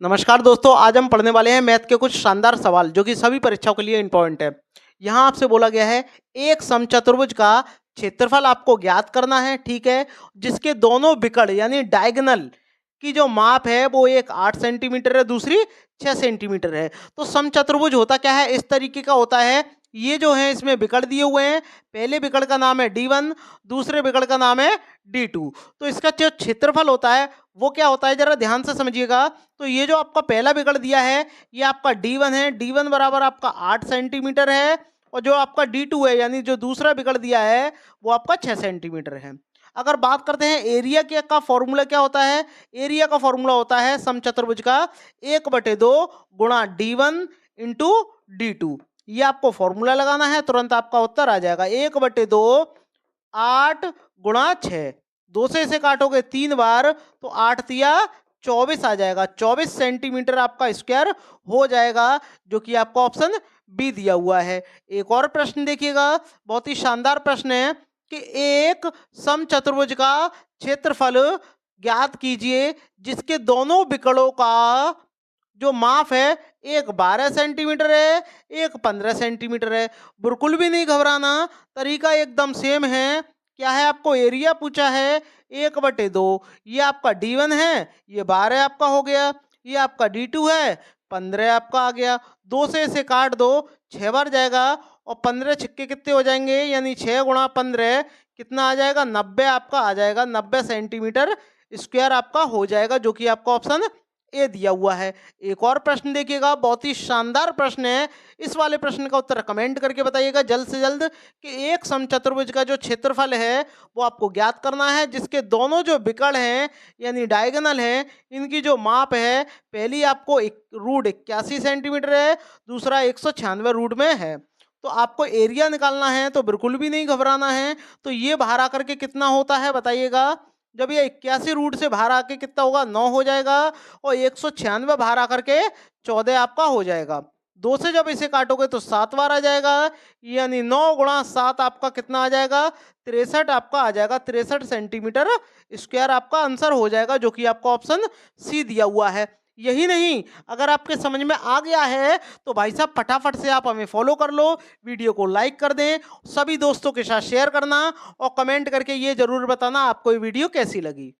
नमस्कार दोस्तों, आज हम पढ़ने वाले हैं मैथ के कुछ शानदार सवाल जो कि सभी परीक्षाओं के लिए इंपॉर्टेंट है। यहाँ आपसे बोला गया है एक समचतुर्भुज का क्षेत्रफल आपको ज्ञात करना है, ठीक है, जिसके दोनों विकर्ण यानी डायगोनल की जो माप है वो एक 8 सेंटीमीटर है, दूसरी 6 सेंटीमीटर है। तो समचतुर्भुज होता क्या है, इस तरीके का होता है। ये जो है इसमें विकर्ण दिए हुए हैं, पहले विकर्ण का नाम है D1, दूसरे विकर्ण का नाम है D2। तो इसका जो क्षेत्रफल होता है वो क्या होता है, जरा ध्यान से समझिएगा। तो ये जो आपका पहला विकर्ण दिया है ये आपका D1 है, D1 बराबर आपका 8 सेंटीमीटर है, और जो आपका D2 है यानी जो दूसरा विकर्ण दिया है वो आपका 6 सेंटीमीटर है। अगर बात करते हैं एरिया के का फॉर्मूला क्या होता है, एरिया का फॉर्मूला होता है समचतुर्भुज का 1/2 गुणा D1 इंटू D2। ये आपको फॉर्मूला लगाना है, तुरंत आपका उत्तर आ जाएगा 1/2 8 गुणा 6। 2 से इसे काटोगे 3 बार तो 8 तिया 24 आ जाएगा, 24 सेंटीमीटर आपका स्क्वायर हो जाएगा, जो कि आपका ऑप्शन बी दिया हुआ है। एक और प्रश्न देखिएगा, बहुत ही शानदार प्रश्न है कि एक समचतुर्भुज का क्षेत्रफल ज्ञात कीजिए जिसके दोनों विकर्णों का जो माप है एक 12 सेंटीमीटर है, एक 15 सेंटीमीटर है। बिल्कुल भी नहीं घबराना, तरीका एकदम सेम है। क्या है, आपको एरिया पूछा है 1/2, ये आपका D1 है, ये 12 आपका हो गया, ये आपका D2 है, 15 आपका आ गया। 2 से इसे काट दो, 6 बार जाएगा, और 15 छिक्के कितने हो जाएंगे, यानी 6 गुणा 15 कितना आ जाएगा, 90 आपका आ जाएगा, 90 सेंटीमीटर स्क्वायर आपका हो जाएगा, जो कि आपका ऑप्शन ए दिया हुआ है। एक और प्रश्न देखिएगा, बहुत ही शानदार प्रश्न है। इस वाले प्रश्न का उत्तर कमेंट करके बताइएगा जल्द से जल्द कि एक समचतुर्भुज का जो क्षेत्रफल है वो आपको ज्ञात करना है जिसके दोनों जो विकर्ण हैं यानी डायगोनल हैं, इनकी जो माप है, पहली आपको रूट 81 सेंटीमीटर है, दूसरा 196 रूट में है। तो आपको एरिया निकालना है, तो बिल्कुल भी नहीं घबराना है। तो ये बाहर आकर के कितना होता है बताइएगा, जब ये 81 रूट से बाहर आके कितना होगा, 9 हो जाएगा, और 196 बाहर आकर के 14 आपका हो जाएगा। 2 से जब इसे काटोगे तो 7 बार आ जाएगा, यानी 9 गुणा 7 आपका कितना आ जाएगा, 63 आपका आ जाएगा, 63 सेंटीमीटर स्क्वायर आपका आंसर हो जाएगा, जो कि आपका ऑप्शन सी दिया हुआ है। यही नहीं, अगर आपके समझ में आ गया है तो भाई साहब फटाफट से आप हमें फॉलो कर लो, वीडियो को लाइक कर दें, सभी दोस्तों के साथ शेयर करना, और कमेंट करके ये जरूर बताना आपको ये वीडियो कैसी लगी।